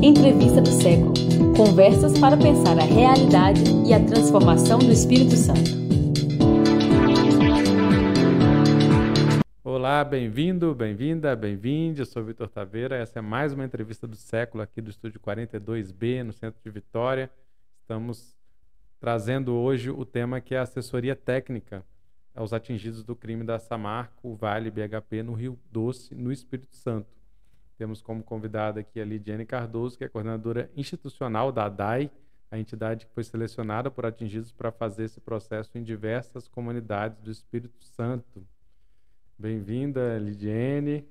Entrevista do século. Conversas para pensar a realidade e a transformação do Espírito Santo. Olá, bem-vindo, bem-vinda, bem-vinde. Eu sou Vitor Taveira. Essa é mais uma entrevista do século aqui do Estúdio 42B, no centro de Vitória. Estamos trazendo hoje o tema que é a assessoria técnica aos atingidos do crime da Samarco, Vale, BHP, no Rio Doce, no Espírito Santo. Temos como convidada aqui a Lidiane Cardoso, que é coordenadora institucional da ADAI, a entidade que foi selecionada por atingidos para fazer esse processo em diversas comunidades do Espírito Santo. Bem-vinda, Lidiane.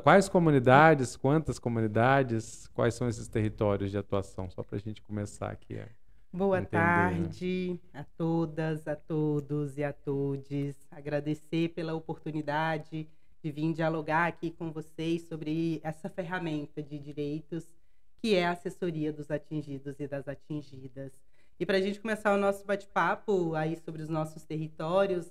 Quais comunidades, quantas comunidades, quais são esses territórios de atuação? Só para a gente começar aqui a Boa entender, tarde a todas, a todos e a todes. Agradecer pela oportunidade de vir dialogar aqui com vocês sobre essa ferramenta de direitos que é a assessoria dos atingidos e das atingidas. E para a gente começar o nosso bate-papo aí sobre os nossos territórios,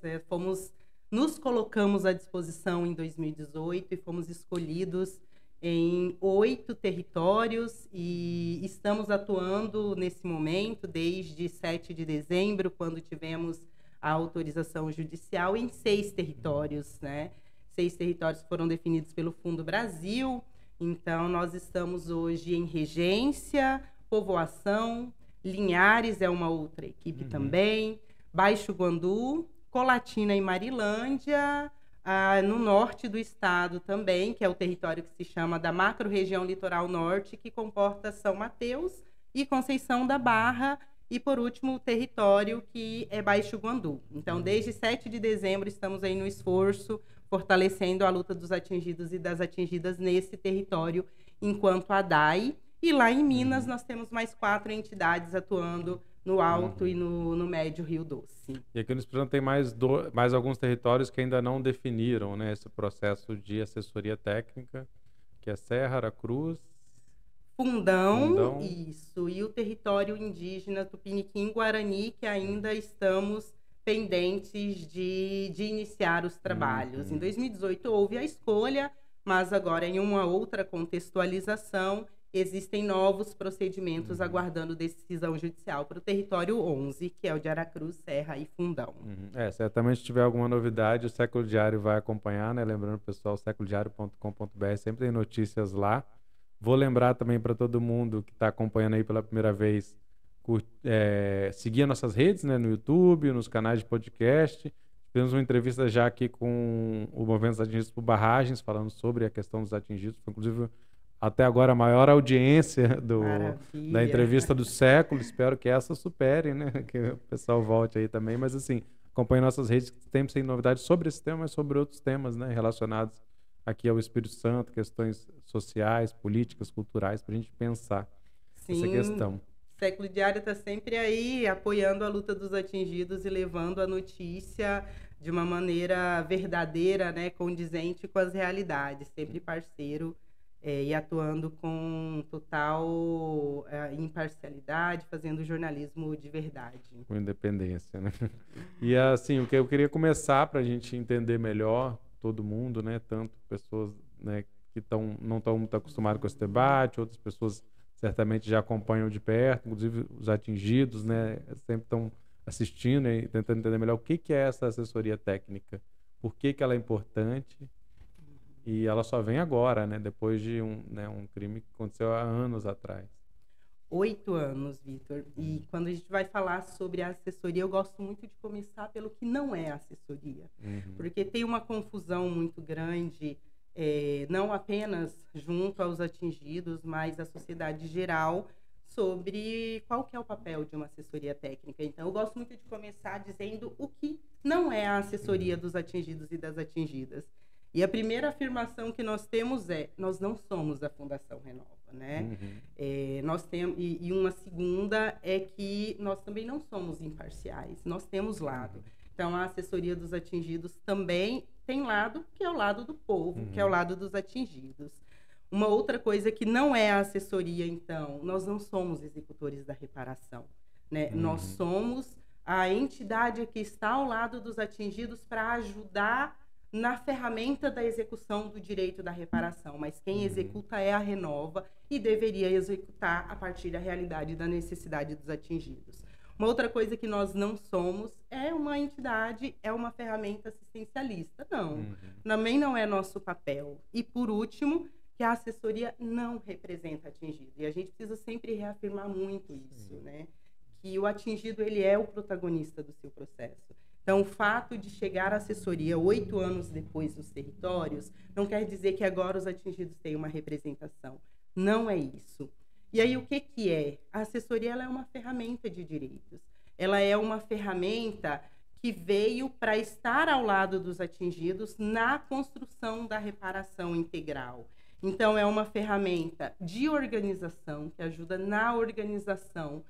nos colocamos à disposição em 2018 e fomos escolhidos em 8 territórios e estamos atuando nesse momento desde 7 de dezembro, quando tivemos a autorização judicial, em 6 territórios, né? 6 territórios foram definidos pelo Fundo Brasil. Então, nós estamos hoje em Regência, Povoação, Linhares é uma outra equipe também, Baixo Guandu, Colatina e Marilândia, no norte do estado também, que é o território que se chama da Macro-Região Litoral Norte, que comporta São Mateus e Conceição da Barra, e, por último, o território que é Baixo Guandu. Então, desde 7 de dezembro, estamos aí no esforço, fortalecendo a luta dos atingidos e das atingidas nesse território, enquanto ADAI. E lá em Minas, nós temos mais 4 entidades atuando no Alto e no Médio Rio Doce. E aqui no Espírito Santo tem mais alguns territórios que ainda não definiram, né, esse processo de assessoria técnica, que é Serra, Aracruz, Fundão, isso, e o território indígena Tupiniquim-Guarani, que ainda estamos pendentes de iniciar os trabalhos. Em 2018 houve a escolha, mas agora em uma outra contextualização, existem novos procedimentos aguardando decisão judicial para o território 11, que é o de Aracruz, Serra e Fundão. Certamente, se tiver alguma novidade, o Século Diário vai acompanhar, né? Lembrando, pessoal, séculodiario.com.br, sempre tem notícias lá. Vou lembrar também para todo mundo que está acompanhando aí pela primeira vez, seguir as nossas redes, né? No YouTube, nos canais de podcast. Temos uma entrevista já aqui com o Movimento dos Atingidos por Barragens, falando sobre a questão dos atingidos. Foi, inclusive, até agora a maior audiência da entrevista do século. Espero que essa supere, né? Que o pessoal volte aí também. Mas, assim, acompanhe nossas redes, que sempre tem novidades sobre esse tema e sobre outros temas, né? Relacionados aqui ao Espírito Santo, questões sociais, políticas, culturais, para a gente pensar essa questão. O Século Diário está sempre aí apoiando a luta dos atingidos e levando a notícia de uma maneira verdadeira, né? Condizente com as realidades, sempre parceiro. E atuando com total imparcialidade, fazendo jornalismo de verdade. Com independência, né? E assim, o que eu queria começar para a gente entender melhor, todo mundo, né? Tanto pessoas, né, que não estão muito acostumadas com esse debate, outras pessoas certamente já acompanham de perto, inclusive os atingidos, né? Sempre estão assistindo e tentando entender melhor o que é essa assessoria técnica, por que ela é importante. E ela só vem agora, né? Depois de um crime que aconteceu há anos atrás. 8 anos, Vitor. E quando a gente vai falar sobre a assessoria, eu gosto muito de começar pelo que não é assessoria. Porque tem uma confusão muito grande, não apenas junto aos atingidos, mas à sociedade geral, sobre qual que é o papel de uma assessoria técnica. Então, eu gosto muito de começar dizendo o que não é a assessoria dos atingidos e das atingidas. E a primeira afirmação que nós temos nós não somos a Fundação Renova, né? Nós temos, e uma segunda é que nós também não somos imparciais, nós temos lado. Então, a assessoria dos atingidos também tem lado, que é o lado do povo, que é o lado dos atingidos. Uma outra coisa que não é a assessoria, então, nós não somos executores da reparação, né? Nós somos a entidade que está ao lado dos atingidos para ajudar na ferramenta da execução do direito da reparação, mas quem executa é a Renova e deveria executar a partir da realidade da necessidade dos atingidos. Uma outra coisa que nós não somos é uma entidade, é uma ferramenta assistencialista. Não, também não é nosso papel. E, por último, que a assessoria não representa atingido. E a gente precisa sempre reafirmar muito isso, né? Que o atingido, ele é o protagonista do seu processo. Então, o fato de chegar à assessoria 8 anos depois dos territórios não quer dizer que agora os atingidos têm uma representação. Não é isso. E aí, o que é? A assessoria, ela é uma ferramenta de direitos. Ela é uma ferramenta que veio para estar ao lado dos atingidos na construção da reparação integral. Então, é uma ferramenta de organização, que ajuda na organização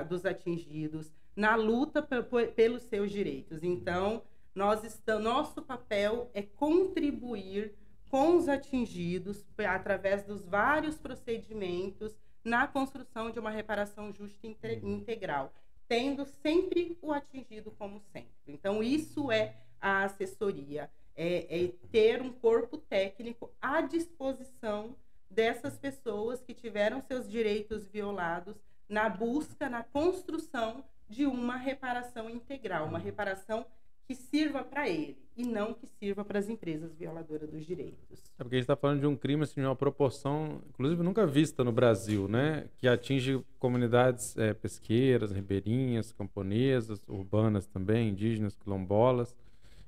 dos atingidos, na luta pelos seus direitos. Então, nosso papel é contribuir com os atingidos, através dos vários procedimentos, na construção de uma reparação justa e integral, tendo sempre o atingido como centro. Então, isso é a assessoria, é ter um corpo técnico à disposição dessas pessoas que tiveram seus direitos violados na busca, na construção de uma reparação integral, uma reparação que sirva para ele e não que sirva para as empresas violadoras dos direitos. É porque a gente está falando de um crime assim, de uma proporção, inclusive nunca vista no Brasil, né? Que atinge comunidades pesqueiras, ribeirinhas, camponesas, urbanas também, indígenas, quilombolas.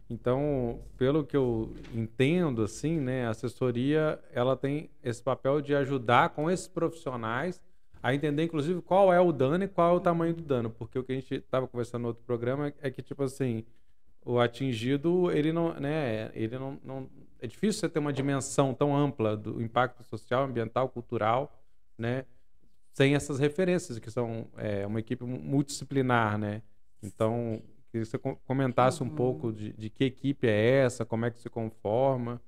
Então, pelo que eu entendo, assim, né, a assessoria ela tem esse papel de ajudar com esses profissionais a entender, inclusive, qual é o dano e qual é o tamanho do dano. Porque o que a gente estava conversando no outro programa é que, tipo assim, o atingido, ele não, né, é difícil você ter uma dimensão tão ampla do impacto social, ambiental, cultural, né, sem essas referências, que são uma equipe multidisciplinar, né? Então, queria que você comentasse um pouco de que equipe é essa, como é que se conforma.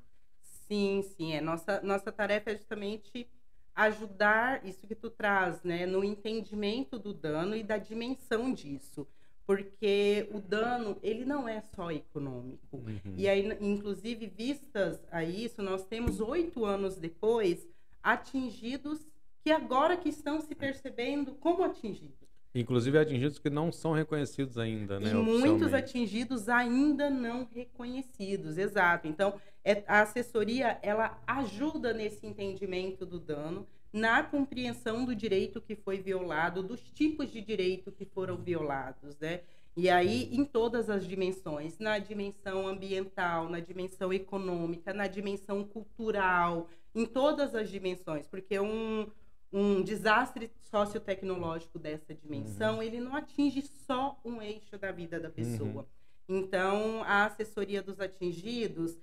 Sim. Nossa tarefa é justamente ajudar isso que tu traz, né, no entendimento do dano e da dimensão disso. Porque o dano, ele não é só econômico. E aí, inclusive, vistas a isso, nós temos 8 anos depois atingidos que agora que estão se percebendo como atingidos. Inclusive atingidos que não são reconhecidos ainda, né? E muitos atingidos ainda não reconhecidos, exato. Então, a assessoria, ela ajuda nesse entendimento do dano, na compreensão do direito que foi violado, dos tipos de direito que foram violados, né? E aí, em todas as dimensões, na dimensão ambiental, na dimensão econômica, na dimensão cultural, em todas as dimensões, porque um desastre sociotecnológico dessa dimensão, ele não atinge só um eixo da vida da pessoa. Então, a assessoria dos atingidos,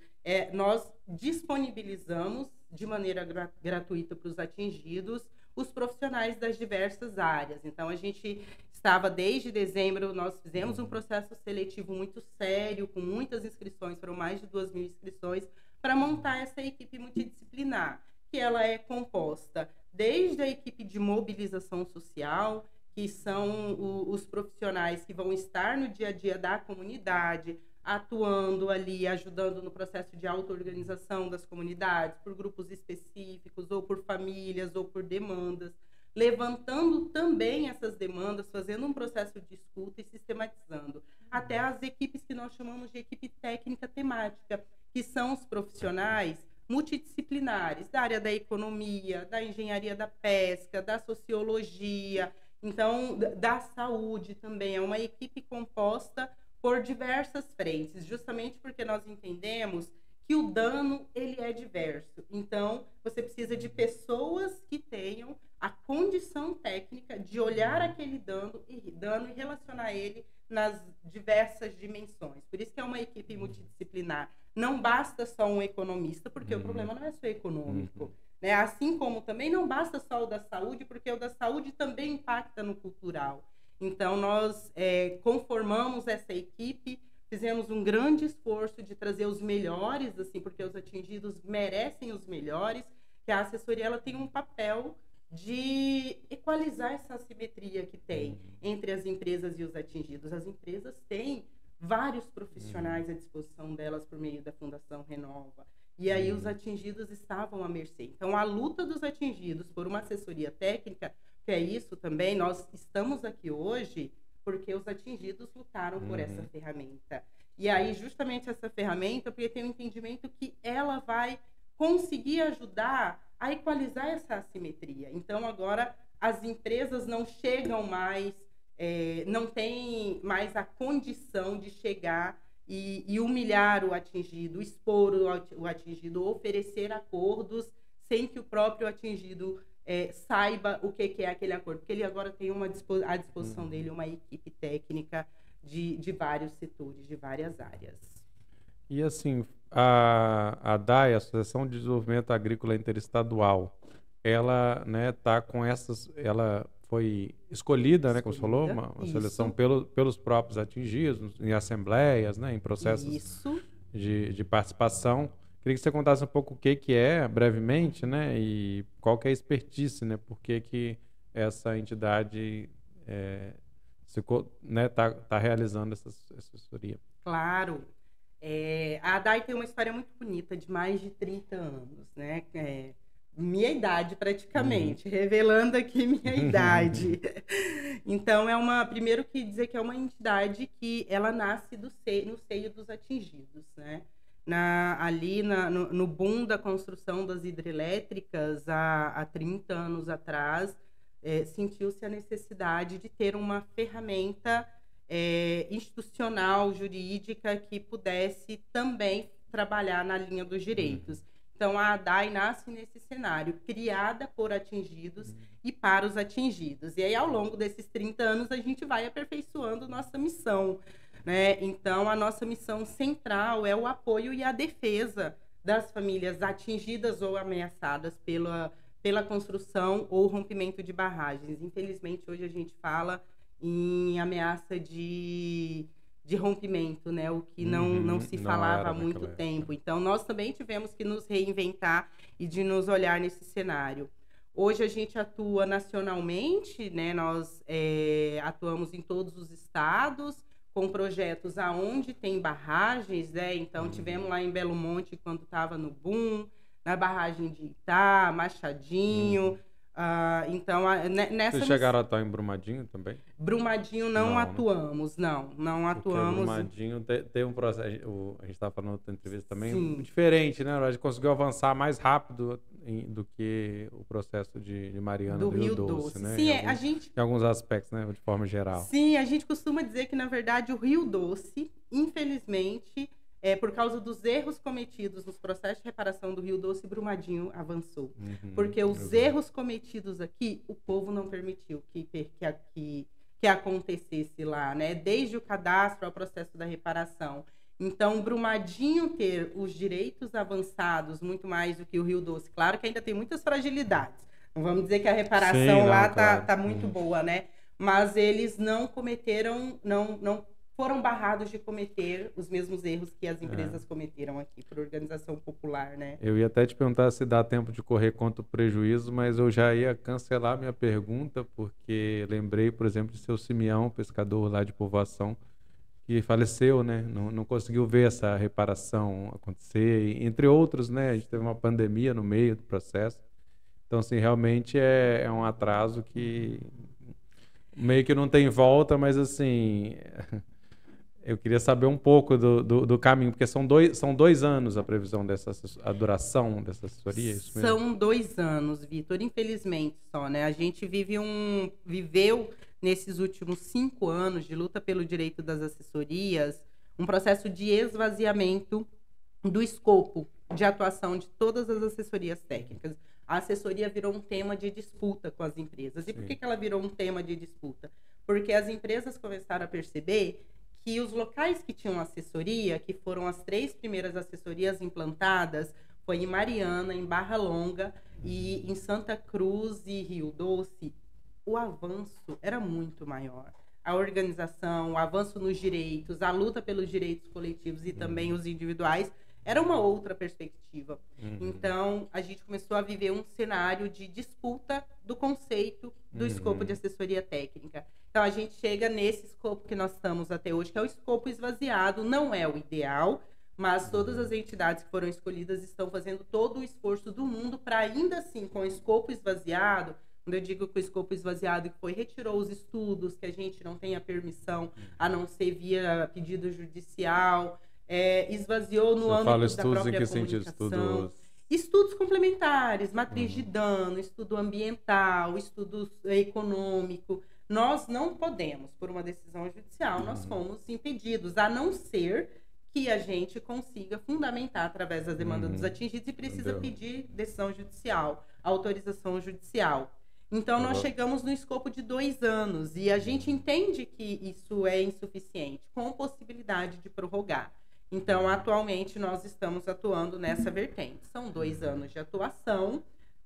nós disponibilizamos de maneira gratuita para os atingidos os profissionais das diversas áreas. Então, a gente estava desde dezembro, nós fizemos um processo seletivo muito sério, com muitas inscrições, foram mais de 2.000 inscrições, para montar essa equipe multidisciplinar, que ela é composta desde a equipe de mobilização social, que são os profissionais que vão estar no dia a dia da comunidade, atuando ali, ajudando no processo de auto-organização das comunidades, por grupos específicos, ou por famílias, ou por demandas, levantando também essas demandas, fazendo um processo de escuta e sistematizando. Até as equipes que nós chamamos de equipe técnica temática, que são os profissionais multidisciplinares, da área da economia, da engenharia da pesca, da sociologia, então, da saúde também. É uma equipe composta por diversas frentes, justamente porque nós entendemos que o dano, ele é diverso. Então, você precisa de pessoas que tenham a condição técnica de olhar aquele dano e relacionar ele nas diversas dimensões. Por isso que é uma equipe multidisciplinar. Não basta só um economista, porque o problema não é só econômico. Né? Assim como também não basta só o da saúde, porque o da saúde também impacta no cultural. Então, nós conformamos essa equipe, fizemos um grande esforço de trazer os melhores, assim, porque os atingidos merecem os melhores, que a assessoria ela tem um papel de equalizar essa assimetria que tem entre as empresas e os atingidos. As empresas têm vários profissionais à disposição delas por meio da Fundação Renova. E aí os atingidos estavam à mercê. Então, a luta dos atingidos por uma assessoria técnica, que é isso também, nós estamos aqui hoje porque os atingidos lutaram por essa ferramenta. E aí, justamente essa ferramenta, porque tem um entendimento que ela vai conseguir ajudar a equalizar essa assimetria. Então, agora, as empresas não chegam mais, não têm mais a condição de chegar e humilhar o atingido, expor o atingido, oferecer acordos sem que o próprio atingido saiba o que é aquele acordo. Porque ele agora tem à disposição dele uma equipe técnica de vários setores, de várias áreas. E assim, a DAI, a Associação de Desenvolvimento Agrícola Interestadual, ela, né, tá com ela foi escolhida, né, como você falou, uma seleção pelos próprios atingidos, em assembleias, né, em processos de participação. Queria que você contasse um pouco o que é, brevemente, né, e qual que é a expertise, né, por que essa entidade tá realizando essa assessoria. Claro. A DAI tem uma história muito bonita, de mais de 30 anos, né? Minha idade, praticamente, revelando aqui minha idade. Então, primeiro que dizer que é uma entidade que ela nasce no seio dos atingidos, né? Ali no boom da construção das hidrelétricas, há 30 anos atrás, sentiu-se a necessidade de ter uma ferramenta institucional, jurídica, que pudesse também trabalhar na linha dos direitos. Então, a ADAI nasce nesse cenário, criada por atingidos e para os atingidos. E aí, ao longo desses 30 anos, a gente vai aperfeiçoando nossa missão, né? Então, a nossa missão central é o apoio e a defesa das famílias atingidas ou ameaçadas pela construção ou rompimento de barragens. Infelizmente, hoje a gente fala em ameaça de rompimento, né? O que não se falava há muito tempo. Então, nós também tivemos que nos reinventar e de nos olhar nesse cenário. Hoje a gente atua nacionalmente, né? Nós atuamos em todos os estados, com projetos aonde tem barragens, né? Então, tivemos lá em Belo Monte, quando estava no boom, na barragem de Itá, Machadinho. Então, nessa... Vocês chegaram a atuar em Brumadinho também? Brumadinho não atuamos, né? não atuamos. Porque Brumadinho tem um processo, a gente estava falando outra entrevista também, diferente, né? A gente conseguiu avançar mais rápido do que o processo de Mariana do Rio Doce, né? Sim, em alguns aspectos, né? De forma geral. Sim, a gente costuma dizer que, na verdade, o Rio Doce, infelizmente... por causa dos erros cometidos nos processos de reparação do Rio Doce, Brumadinho avançou. Porque os erros cometidos aqui, o povo não permitiu que acontecesse lá, né? Desde o cadastro ao processo da reparação. Então, Brumadinho ter os direitos avançados muito mais do que o Rio Doce. Claro que ainda tem muitas fragilidades. Não vamos dizer que a reparação lá tá muito boa, né? Mas eles não cometeram, não foram barrados de cometer os mesmos erros que as empresas cometeram aqui, por organização popular, né? Eu ia até te perguntar se dá tempo de correr contra o prejuízo, mas eu já ia cancelar minha pergunta, porque lembrei, por exemplo, de seu Simeão, pescador lá de Povoação, que faleceu, né? Não conseguiu ver essa reparação acontecer, e, entre outros, né? A gente teve uma pandemia no meio do processo. Então, assim, realmente é um atraso que meio que não tem volta, mas, assim... Eu queria saber um pouco do caminho, porque são 2 anos a previsão a duração dessa assessoria? Isso mesmo? São 2 anos, Vitor, infelizmente só, né? A gente viveu nesses últimos 5 anos de luta pelo direito das assessorias, um processo de esvaziamento do escopo de atuação de todas as assessorias técnicas. A assessoria virou um tema de disputa com as empresas. E por que ela virou um tema de disputa? Porque as empresas começaram a perceber que os locais que tinham assessoria, que foram as 3 primeiras assessorias implantadas, foi em Mariana, em Barra Longa e em Santa Cruz e Rio Doce, o avanço era muito maior. A organização, o avanço nos direitos, a luta pelos direitos coletivos e também os individuais era uma outra perspectiva. Então, a gente começou a viver um cenário de disputa do conceito do escopo de assessoria técnica. Então, a gente chega nesse escopo que nós estamos até hoje, que é o escopo esvaziado, não é o ideal, mas todas as entidades que foram escolhidas estão fazendo todo o esforço do mundo para, ainda assim, com o escopo esvaziado, quando eu digo que o escopo esvaziado que foi, retirou os estudos, que a gente não tem a permissão, a não ser via pedido judicial, esvaziou no âmbito da própria comunicação. Estudos complementares, matriz de dano, estudo ambiental, estudo econômico. Nós não podemos, por uma decisão judicial, nós fomos impedidos, a não ser que a gente consiga fundamentar através da demanda dos atingidos e precisa pedir decisão judicial, autorização judicial. Então, nós chegamos no escopo de 2 anos e a gente entende que isso é insuficiente, com possibilidade de prorrogar. Então, atualmente, nós estamos atuando nessa vertente. São 2 anos de atuação.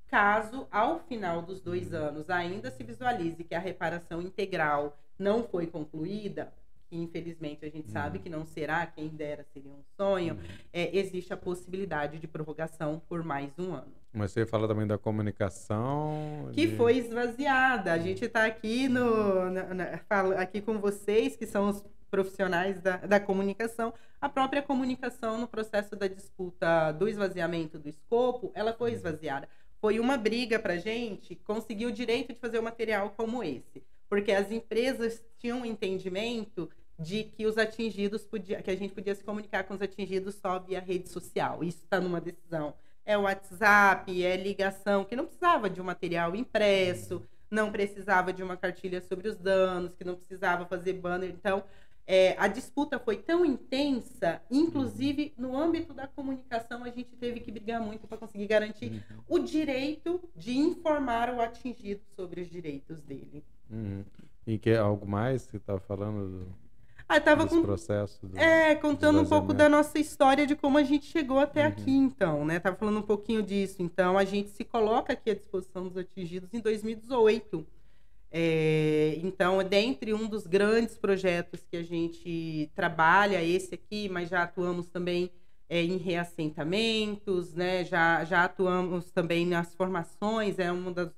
Caso, ao final dos 2 anos, ainda se visualize que a reparação integral não foi concluída, que infelizmente a gente sabe que não será, quem dera seria um sonho, existe a possibilidade de prorrogação por mais 1 ano. Mas você fala também da comunicação... Que foi esvaziada. A gente está aqui, aqui com vocês, que são os profissionais da comunicação. A própria comunicação no processo da disputa do esvaziamento do escopo, ela foi esvaziada. Foi uma briga para a gente conseguir o direito de fazer um material como esse. Porque as empresas tinham um entendimento de que os atingidos que a gente podia se comunicar com os atingidos só via rede social. Isso está numa decisão. É WhatsApp, é ligação, que não precisava de um material impresso, não precisava de uma cartilha sobre os danos, que não precisava fazer banner. Então, a disputa foi tão intensa, inclusive no âmbito da comunicação, a gente teve que brigar muito para conseguir garantir o direito de informar o atingido sobre os direitos dele. E que algo mais que você estava falando desse processo? Contando um pouco da nossa história, de como a gente chegou até aqui, então, né? Estava falando um pouquinho disso. Então, a gente se coloca aqui à disposição dos atingidos em 2018. Então, dentre um dos grandes projetos que a gente trabalha, esse aqui, mas já atuamos também em reassentamentos, né? Já atuamos também nas formações, uma das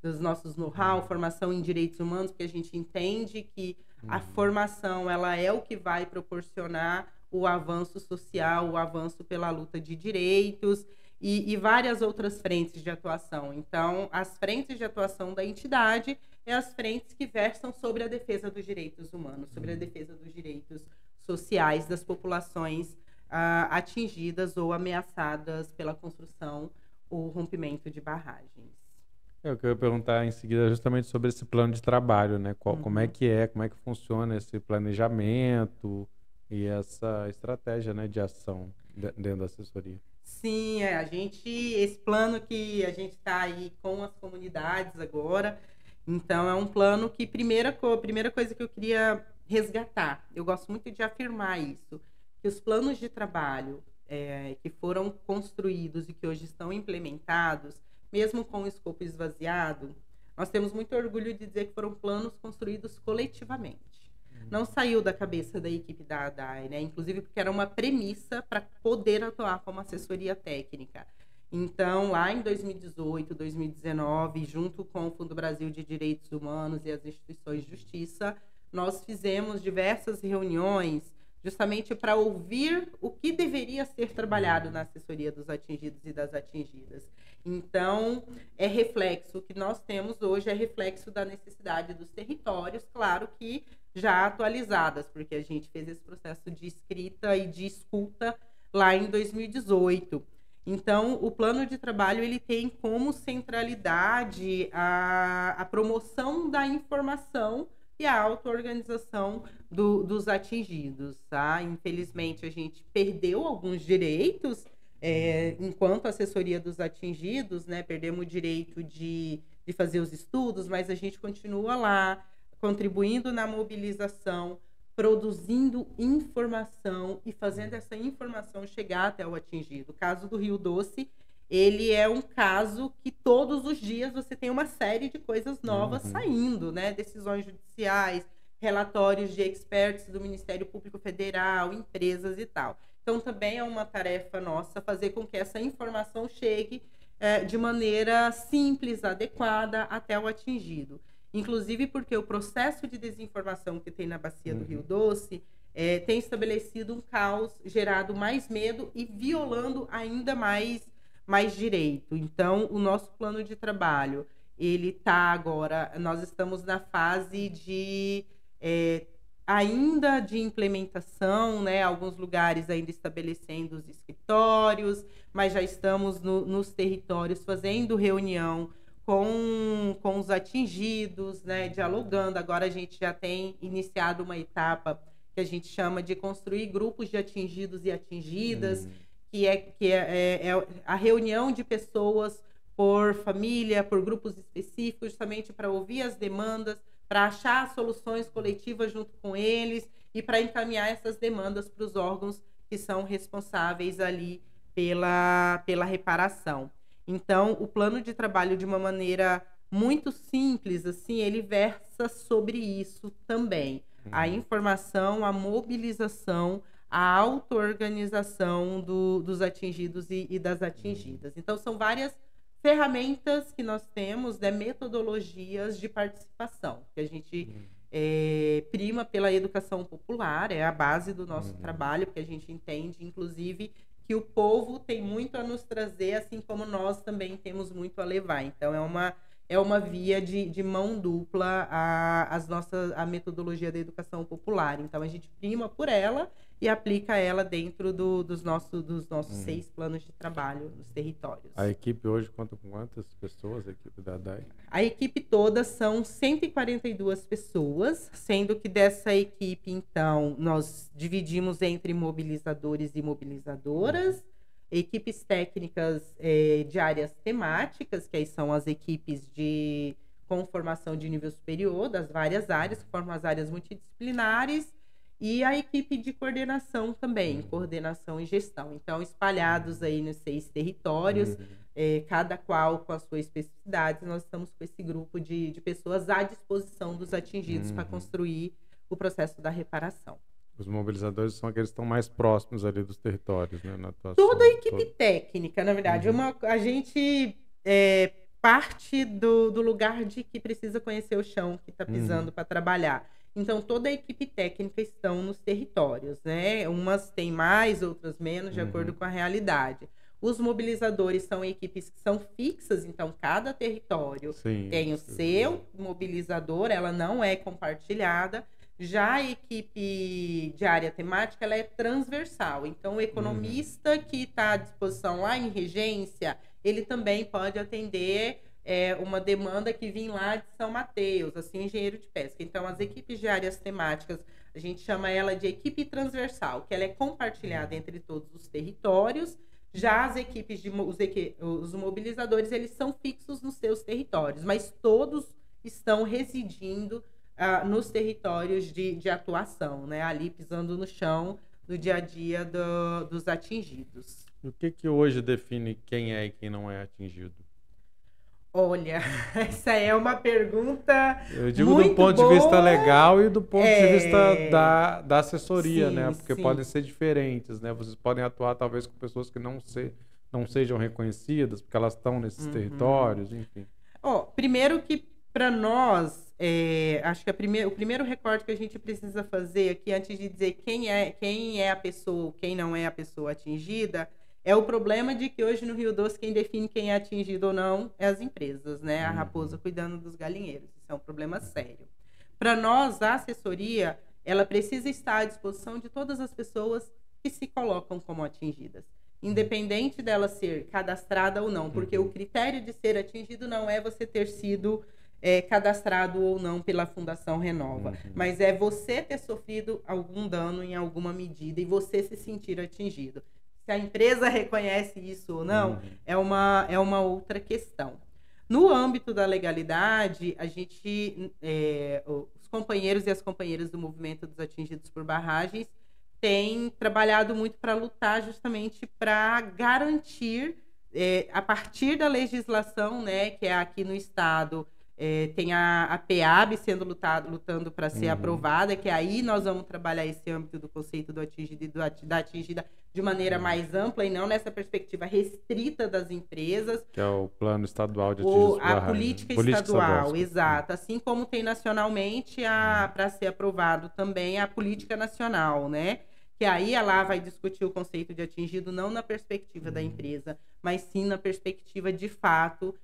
dos nossos know-how, formação em direitos humanos, porque a gente entende que a formação ela é o que vai proporcionar o avanço social, o avanço pela luta de direitos e várias outras frentes de atuação. Então, as frentes de atuação da entidade é as frentes que versam sobre a defesa dos direitos humanos, sobre a defesa dos direitos sociais das populações atingidas ou ameaçadas pela construção ou rompimento de barragens. Eu queria perguntar em seguida justamente sobre esse plano de trabalho, né? Como é que funciona esse planejamento e essa estratégia, né, de ação dentro da assessoria? Sim, esse plano que a gente está aí com as comunidades agora, então é um plano que, primeira coisa que eu queria resgatar, eu gosto muito de afirmar isso, que os planos de trabalho que foram construídos e que hoje estão implementados, mesmo com o escopo esvaziado, nós temos muito orgulho de dizer que foram planos construídos coletivamente. Não saiu da cabeça da equipe da ADAI, né? Inclusive porque era uma premissa para poder atuar como assessoria técnica. Então, lá em 2018, 2019, junto com o Fundo Brasil de Direitos Humanos e as instituições de justiça, nós fizemos diversas reuniões justamente para ouvir o que deveria ser trabalhado na assessoria dos atingidos e das atingidas. Então, o que nós temos hoje é reflexo da necessidade dos territórios, claro que já atualizadas, porque a gente fez esse processo de escrita e de escuta lá em 2018. Então, o plano de trabalho ele tem como centralidade a promoção da informação e a auto-organização dos atingidos, tá? Infelizmente, a gente perdeu alguns direitos enquanto assessoria dos atingidos, né? Perdemos o direito de fazer os estudos, mas a gente continua lá, contribuindo na mobilização, produzindo informação e fazendo essa informação chegar até o atingido. O caso do Rio Doce, ele é um caso que todos os dias você tem uma série de coisas novas saindo, né? Decisões judiciais, relatórios de experts do Ministério Público Federal, empresas e tal. Então, também é uma tarefa nossa fazer com que essa informação chegue de maneira simples, adequada até o atingido. Inclusive porque o processo de desinformação que tem na Bacia do Rio Doce tem estabelecido um caos, gerado mais medo e violando ainda mais direito. Então, o nosso plano de trabalho, ele está agora, nós estamos na fase de ainda de implementação, né? Alguns lugares ainda estabelecendo os escritórios, mas já estamos nos territórios fazendo reunião com os atingidos, né? Dialogando. Agora a gente já tem iniciado uma etapa que a gente chama de construir grupos de atingidos e atingidas, que é a reunião de pessoas por família, por grupos específicos, justamente para ouvir as demandas, para achar soluções coletivas junto com eles e para encaminhar essas demandas para os órgãos que são responsáveis ali pela reparação. Então, o plano de trabalho, de uma maneira muito simples, assim, ele versa sobre isso também. A informação, a mobilização, a auto-organização dos atingidos e das atingidas. Então, são várias ferramentas que nós temos, né, metodologias de participação, que a gente prima pela educação popular, é a base do nosso trabalho, porque a gente entende, inclusive, que o povo tem muito a nos trazer, assim como nós também temos muito a levar. Então, é uma via de mão dupla a metodologia da educação popular. Então, a gente prima por ela e aplica ela dentro dos nossos 6 planos de trabalho nos territórios. A equipe hoje conta com quantas pessoas, a equipe da DAI? A equipe toda são 142 pessoas, sendo que dessa equipe, então, nós dividimos entre mobilizadores e mobilizadoras, equipes técnicas de áreas temáticas, que aí são as equipes com formação de nível superior, das várias áreas, que formam as áreas multidisciplinares, e a equipe de coordenação também, coordenação e gestão. Então, espalhados aí nos 6 territórios, cada qual com a sua especificidade, nós estamos com esse grupo de pessoas à disposição dos atingidos para construir o processo da reparação. Os mobilizadores são aqueles que estão mais próximos ali dos territórios, né? Na atuação, toda a equipe técnica, na verdade. A gente parte do lugar de que precisa conhecer o chão que está pisando para trabalhar. Então, toda a equipe técnica estão nos territórios, né? Umas têm mais, outras menos, de acordo com a realidade. Os mobilizadores são equipes que são fixas, então cada território tem o seu mobilizador, ela não é compartilhada. Já a equipe de área temática, ela é transversal. Então, o economista que está à disposição lá em Regência, ele também pode atender uma demanda que vem lá de São Mateus, assim, engenheiro de pesca. Então, as equipes de áreas temáticas, a gente chama ela de equipe transversal, que ela é compartilhada entre todos os territórios. Já as equipes, os mobilizadores, eles são fixos nos seus territórios, mas todos estão residindo nos territórios de atuação, né? Ali pisando no chão do dia a dia dos atingidos. E o que hoje define quem é e quem não é atingido? Olha, essa é uma pergunta eu digo muito do ponto boa. De vista legal e do ponto de vista da assessoria, sim, né? Porque sim. podem ser diferentes, né? Vocês podem atuar talvez com pessoas que não sejam reconhecidas, porque elas estão nesses territórios, enfim. Primeiro que para nós, acho que o primeiro recorte que a gente precisa fazer aqui, antes de dizer quem é a pessoa, quem não é a pessoa atingida, é o problema de que hoje no Rio Doce quem define quem é atingido ou não é as empresas, né? A raposa cuidando dos galinheiros. Isso é um problema sério. Para nós, a assessoria, ela precisa estar à disposição de todas as pessoas que se colocam como atingidas, independente dela ser cadastrada ou não, porque o critério de ser atingido não é você ter sido cadastrado ou não pela Fundação Renova, mas é você ter sofrido algum dano em alguma medida e você se sentir atingido. Se a empresa reconhece isso ou não, é uma outra questão. No âmbito da legalidade, a gente, os companheiros e as companheiras do movimento dos atingidos por barragens têm trabalhado muito para lutar justamente para garantir, a partir da legislação, né, que é aqui no Estado, Tem a PEAB sendo lutando para ser aprovada, que aí nós vamos trabalhar esse âmbito do conceito do atingido e da atingida de maneira mais ampla e não nessa perspectiva restrita das empresas. Que é o Plano Estadual de Atingidos por A Raios, política estadual, exato. Assim como tem nacionalmente, para ser aprovado também a política nacional, né? Que aí ela vai discutir o conceito de atingido não na perspectiva da empresa, mas sim na perspectiva de fato,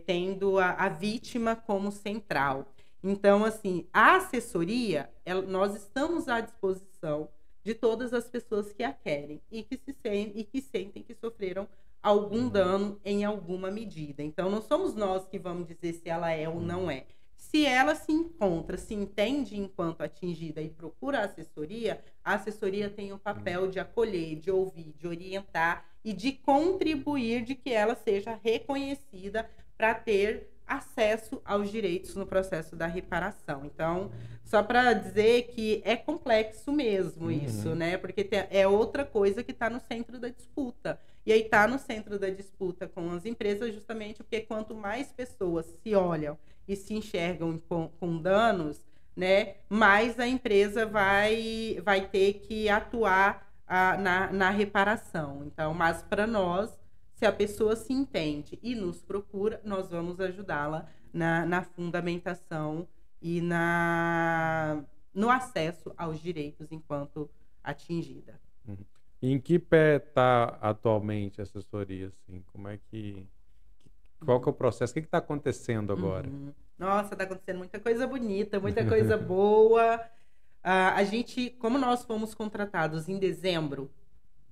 tendo a vítima como central. Então, assim, a assessoria, nós estamos à disposição de todas as pessoas que a querem e que sentem que sofreram algum dano em alguma medida. Então, não somos nós que vamos dizer se ela é ou não é. Se ela se encontra, se entende enquanto atingida e procura a assessoria tem o papel de acolher, de ouvir, de orientar e de contribuir de que ela seja reconhecida para ter acesso aos direitos no processo da reparação. Então, só para dizer que é complexo mesmo isso, né? Porque é outra coisa que está no centro da disputa. E aí está no centro da disputa com as empresas justamente porque quanto mais pessoas se olham e se enxergam com danos, né, mais a empresa vai ter que atuar na reparação. Então, mas para nós, se a pessoa se entende e nos procura, nós vamos ajudá-la na fundamentação e no acesso aos direitos enquanto atingida. Em que pé está atualmente a assessoria? Assim? Qual que é o processo? O que está acontecendo agora? Nossa, está acontecendo muita coisa bonita, muita coisa boa. A gente, como nós fomos contratados em dezembro,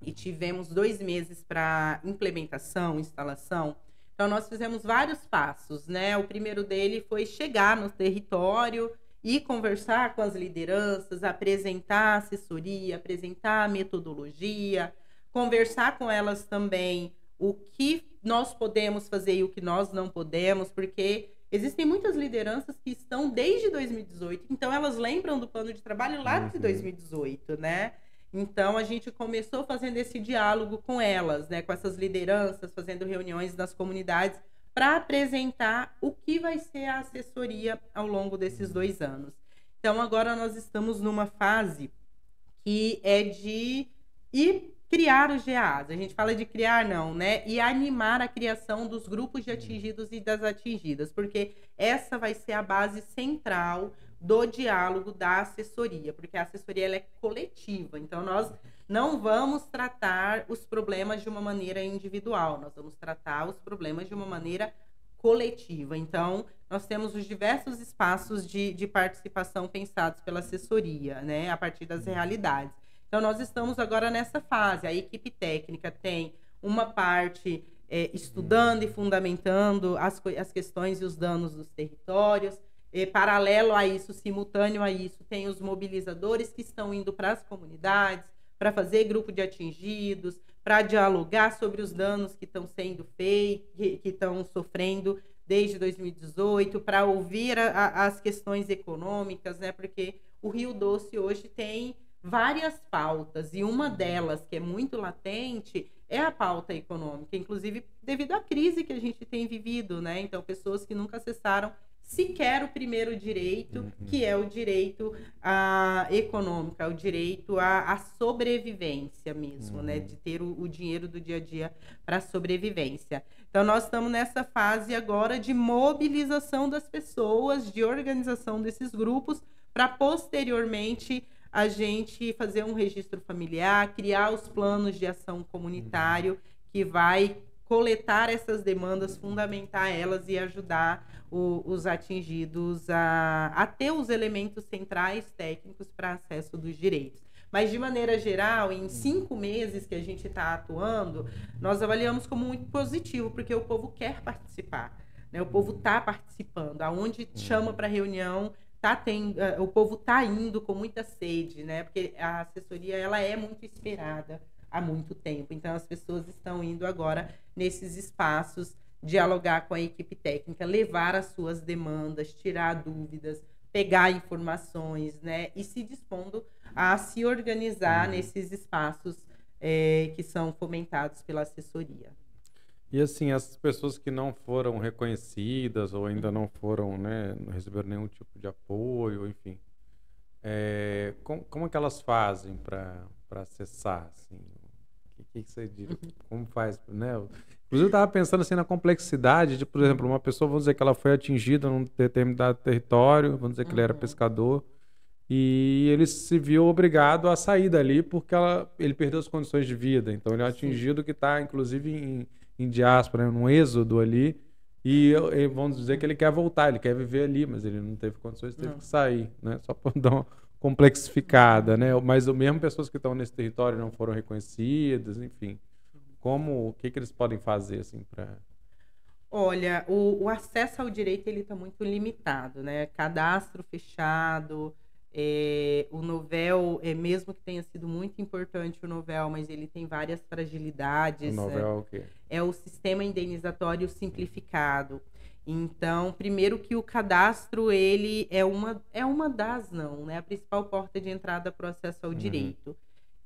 e tivemos 2 meses para implementação, instalação. Então, nós fizemos vários passos, né? O primeiro dele foi chegar no território e conversar com as lideranças, apresentar a assessoria, apresentar a metodologia, conversar com elas também o que nós podemos fazer e o que nós não podemos, porque existem muitas lideranças que estão desde 2018, então elas lembram do plano de trabalho lá de 2018, né? Então, a gente começou fazendo esse diálogo com elas, né, com essas lideranças, fazendo reuniões nas comunidades para apresentar o que vai ser a assessoria ao longo desses 2 anos. Então, agora nós estamos numa fase que é de criar os GAs. A gente fala de criar, não, né? E animar a criação dos grupos de atingidos e das atingidas, porque essa vai ser a base central do diálogo da assessoria, porque a assessoria ela é coletiva, então nós não vamos tratar os problemas de uma maneira individual, nós vamos tratar os problemas de uma maneira coletiva. Então, nós temos os diversos espaços de participação pensados pela assessoria, né, a partir das realidades. Então, nós estamos agora nessa fase, a equipe técnica tem uma parte estudando e fundamentando as questões e os danos dos territórios. Paralelo a isso, simultâneo a isso, tem os mobilizadores que estão indo para as comunidades, para fazer grupo de atingidos, para dialogar sobre os danos que estão sendo feitos, que estão sofrendo desde 2018, para ouvir as questões econômicas, né? Porque o Rio Doce hoje tem várias pautas, e uma delas, que é muito latente, é a pauta econômica, inclusive devido à crise que a gente tem vivido, né? Então, pessoas que nunca acessaram sequer o primeiro direito, que é o direito econômico, o direito à sobrevivência mesmo, né? De ter o dinheiro do dia a dia para sobrevivência. Então, nós estamos nessa fase agora de mobilização das pessoas, de organização desses grupos, para posteriormente a gente fazer um registro familiar, criar os planos de ação comunitário que vai coletar essas demandas, fundamentar elas e ajudar os atingidos a ter os elementos centrais técnicos para acesso dos direitos. Mas, de maneira geral, em 5 meses que a gente está atuando, nós avaliamos como muito positivo, porque o povo quer participar, né? O povo está participando. Aonde chama para reunião, o povo está indo com muita sede, né? Porque a assessoria ela é muito esperada há muito tempo. Então, as pessoas estão indo agora nesses espaços, dialogar com a equipe técnica, levar as suas demandas, tirar dúvidas, pegar informações, né? E se dispondo a se organizar nesses espaços que são fomentados pela assessoria. E assim, essas pessoas que não foram reconhecidas ou ainda não foram, né, não receberam nenhum tipo de apoio, enfim, como é que elas fazem para acessar, assim? O que você diria? Como faz, né? Inclusive, eu estava pensando assim na complexidade de, por exemplo, uma pessoa, vamos dizer que ela foi atingida num determinado território, vamos dizer que ele era pescador, e ele se viu obrigado a sair dali porque ele perdeu as condições de vida. Então, ele é um atingido que está, inclusive, em diáspora, né, num êxodo ali, e vamos dizer que ele quer voltar, ele quer viver ali, mas ele não teve condições, teve que sair, né? Só para dar uma complexificada, né? Mas mesmo pessoas que estão nesse território não foram reconhecidas, enfim. O que eles podem fazer, assim, para... Olha, o acesso ao direito ele está muito limitado, né? Cadastro fechado, o Novel, mesmo que tenha sido muito importante o Novel, mas ele tem várias O fragilidades. Novel é o quê? É o sistema indenizatório simplificado. Então, primeiro que o cadastro, ele é uma das, não, né? A principal porta de entrada para o acesso ao direito.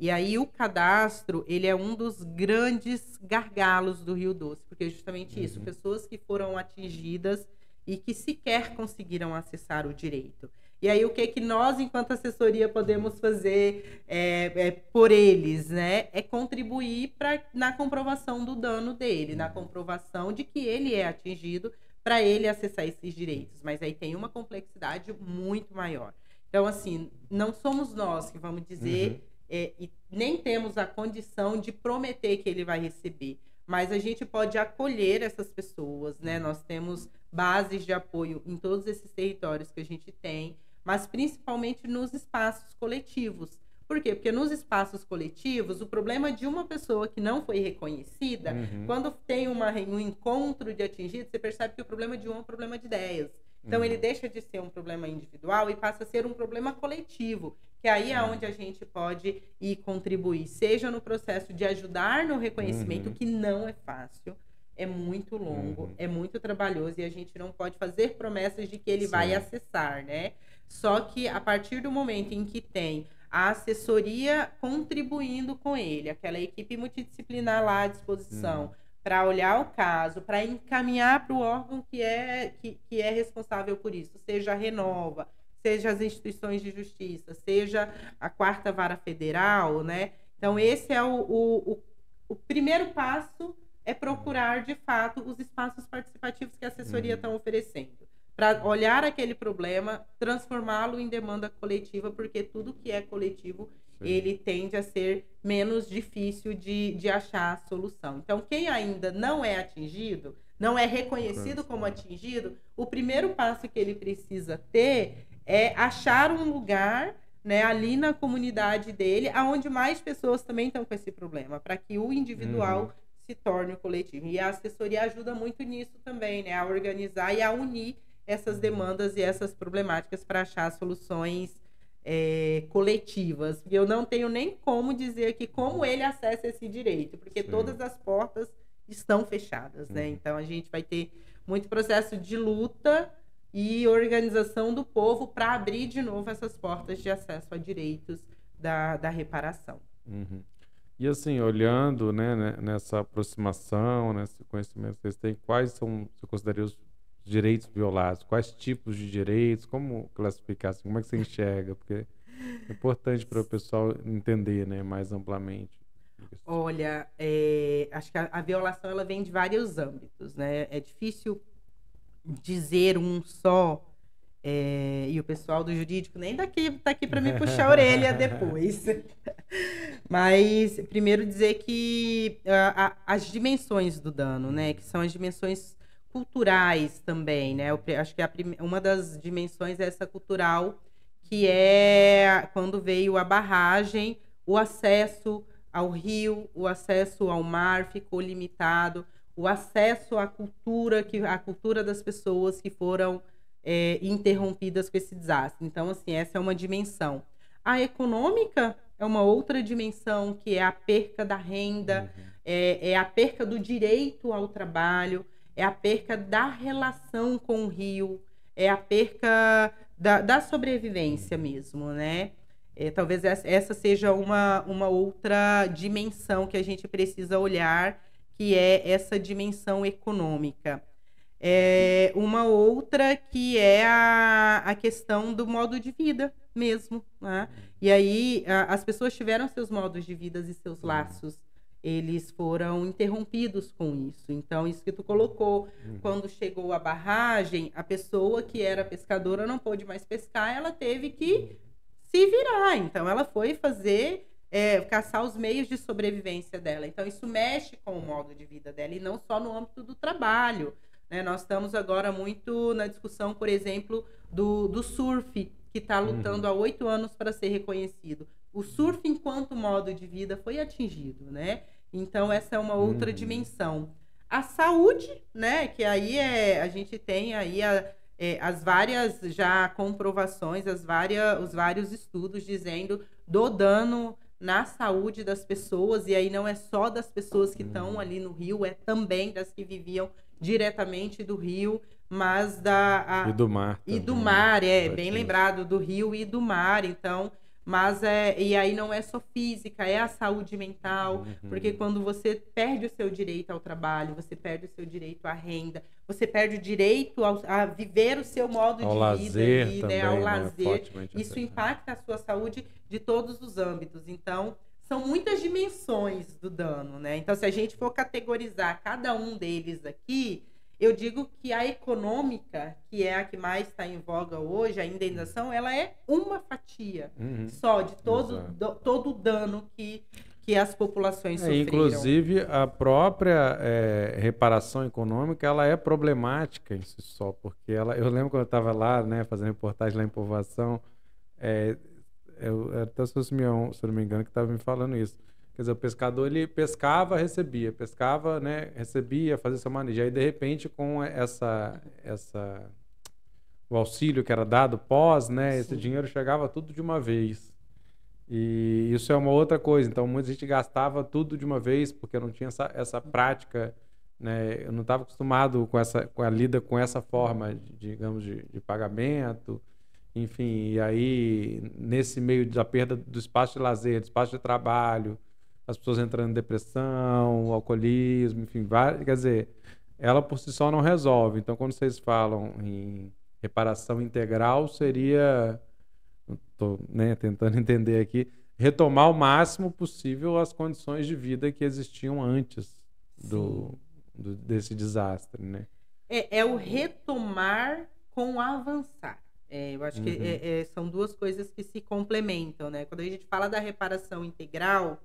E aí o cadastro, ele é um dos grandes gargalos do Rio Doce, porque é justamente isso, pessoas que foram atingidas e que sequer conseguiram acessar o direito. E aí o que nós, enquanto assessoria, podemos fazer por eles, né? É contribuir na comprovação do dano dele, na comprovação de que ele é atingido para ele acessar esses direitos. Mas aí tem uma complexidade muito maior. Então, assim, não somos nós que vamos dizer... e nem temos a condição de prometer que ele vai receber, mas a gente pode acolher essas pessoas, né? Nós temos bases de apoio em todos esses territórios que a gente tem, mas principalmente nos espaços coletivos. Por quê? Porque nos espaços coletivos, o problema de uma pessoa que não foi reconhecida, quando tem um encontro de atingidos, você percebe que o problema de um é um problema de ideias. Então, ele deixa de ser um problema individual e passa a ser um problema coletivo, que aí é onde a gente pode ir contribuir, seja no processo de ajudar no reconhecimento, que não é fácil, é muito longo, é muito trabalhoso e a gente não pode fazer promessas de que ele vai acessar, né? Só que a partir do momento em que tem a assessoria contribuindo com ele, aquela equipe multidisciplinar lá à disposição, para olhar o caso, para encaminhar para o órgão que é responsável por isso, seja a Renova, seja as instituições de justiça, seja a 4ª Vara Federal, né? Então, esse é o primeiro passo, é procurar, de fato, os espaços participativos que a assessoria está oferecendo, para olhar aquele problema, transformá-lo em demanda coletiva, porque tudo que é coletivo, ele tende a ser menos difícil de achar a solução. Então, quem ainda não é atingido, não é reconhecido como atingido, o primeiro passo que ele precisa ter é achar um lugar, né, ali na comunidade dele, onde mais pessoas também estão com esse problema, para que o individual se torne o coletivo. E a assessoria ajuda muito nisso também, né, a organizar e a unir essas demandas e essas problemáticas para achar soluções coletivas. E eu não tenho nem como dizer aqui como ele acessa esse direito, porque todas as portas estão fechadas, né? Então a gente vai ter muito processo de luta e organização do povo para abrir de novo essas portas de acesso a direitos da reparação. E assim, olhando, né, nessa aproximação, nesse conhecimento que vocês têm, quais são, você consideraria os direitos violados? Quais tipos de direitos? Como classificar? Assim, como é que você enxerga? Porque é importante para o pessoal entender, né, mais amplamente. Olha, acho que a violação ela vem de vários âmbitos, né? É difícil dizer um só, e o pessoal do jurídico nem tá aqui para me puxar a orelha depois. Mas primeiro dizer que as dimensões do dano, né, que são as dimensões culturais também, né? Eu acho que uma das dimensões é essa cultural, que é quando veio a barragem, o acesso ao rio, o acesso ao mar ficou limitado, o acesso à cultura, a cultura das pessoas que foram interrompidas com esse desastre. Então, assim, essa é uma dimensão. A econômica é uma outra dimensão, que é a perca da renda, é a perca do direito ao trabalho, é a perca da relação com o rio, é a perca da sobrevivência mesmo, né? Talvez essa seja uma outra dimensão que a gente precisa olhar, que é essa dimensão econômica. Uma outra que é a questão do modo de vida mesmo, né? E aí as pessoas tiveram seus modos de vida e seus laços, eles foram interrompidos com isso. Então, isso que tu colocou, quando chegou a barragem, a pessoa que era pescadora não pôde mais pescar, ela teve que se virar. Então, ela foi caçar os meios de sobrevivência dela. Então, isso mexe com o modo de vida dela, e não só no âmbito do trabalho, né? Nós estamos agora muito na discussão, por exemplo, do surf, que está lutando há 8 anos para ser reconhecido. O surf, enquanto modo de vida, foi atingido, né? Então, essa é uma outra dimensão. A saúde, né? Que aí a gente tem aí as várias já comprovações, os vários estudos dizendo do dano na saúde das pessoas, e aí não é só das pessoas que estão ali no rio, é também das que viviam diretamente do rio, mas e do mar. E também, do mar, né? bem lembrado, do rio e do mar. Então, mas e aí não é só física, é a saúde mental, porque quando você perde o seu direito ao trabalho, você perde o seu direito à renda, você perde o direito a viver o seu modo ao de lazer vida, também, ao né? lazer. Fortemente Isso afetado. impacta a sua saúde de todos os âmbitos. Então, são muitas dimensões do dano, né? Então, se a gente for categorizar cada um deles aqui, eu digo que a econômica, que é a que mais está em voga hoje, a indenização, ela é uma fatia só de todo o dano que as populações sofreram. Inclusive, a própria reparação econômica, ela é problemática em si só, porque eu lembro quando eu estava lá, né, fazendo reportagem lá em Povoação, até se eu não me engano, que estava me falando isso. Quer dizer, o pescador, ele pescava, recebia, né, recebia, fazia seu manejo. Aí, de repente, com o auxílio que era dado pós, né, esse dinheiro chegava tudo de uma vez. E isso é uma outra coisa. Então, muita gente gastava tudo de uma vez, porque não tinha essa prática, né? Eu não estava acostumado com a lida com essa forma, digamos, de pagamento. Enfim, e aí, nesse meio da perda do espaço de lazer, do espaço de trabalho, as pessoas entrando em depressão, alcoolismo, enfim, quer dizer, ela por si só não resolve. Então, quando vocês falam em reparação integral, seria, estou, né, tentando entender aqui, retomar o máximo possível as condições de vida que existiam antes desse desastre, né? É o retomar com o avançar. Eu acho que são duas coisas que se complementam, né? Quando a gente fala da reparação integral,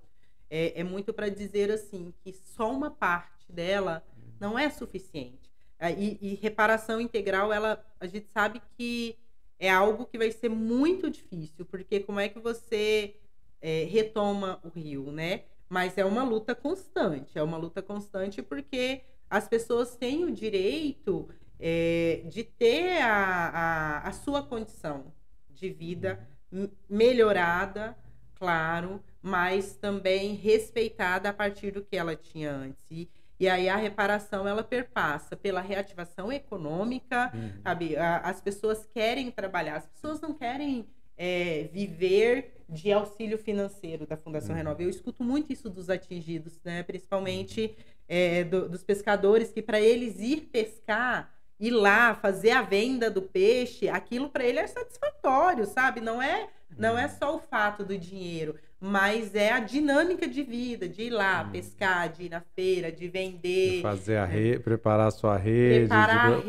é muito para dizer assim que só uma parte dela não é suficiente. E reparação integral, a gente sabe que é algo que vai ser muito difícil, porque como é que você retoma o rio, né? Mas é uma luta constante porque as pessoas têm o direito de ter a sua condição de vida melhorada, claro, mas também respeitada a partir do que ela tinha antes. E aí a reparação, ela perpassa pela reativação econômica, sabe? As pessoas querem trabalhar, as pessoas não querem viver de auxílio financeiro da Fundação Renova. Eu escuto muito isso dos atingidos, né? Principalmente dos pescadores, que para eles ir pescar, ir lá, fazer a venda do peixe, aquilo para ele é satisfatório, sabe? Não é só o fato do dinheiro, mas é a dinâmica de vida, de ir lá pescar, de ir na feira, de vender. De fazer preparar a sua rede,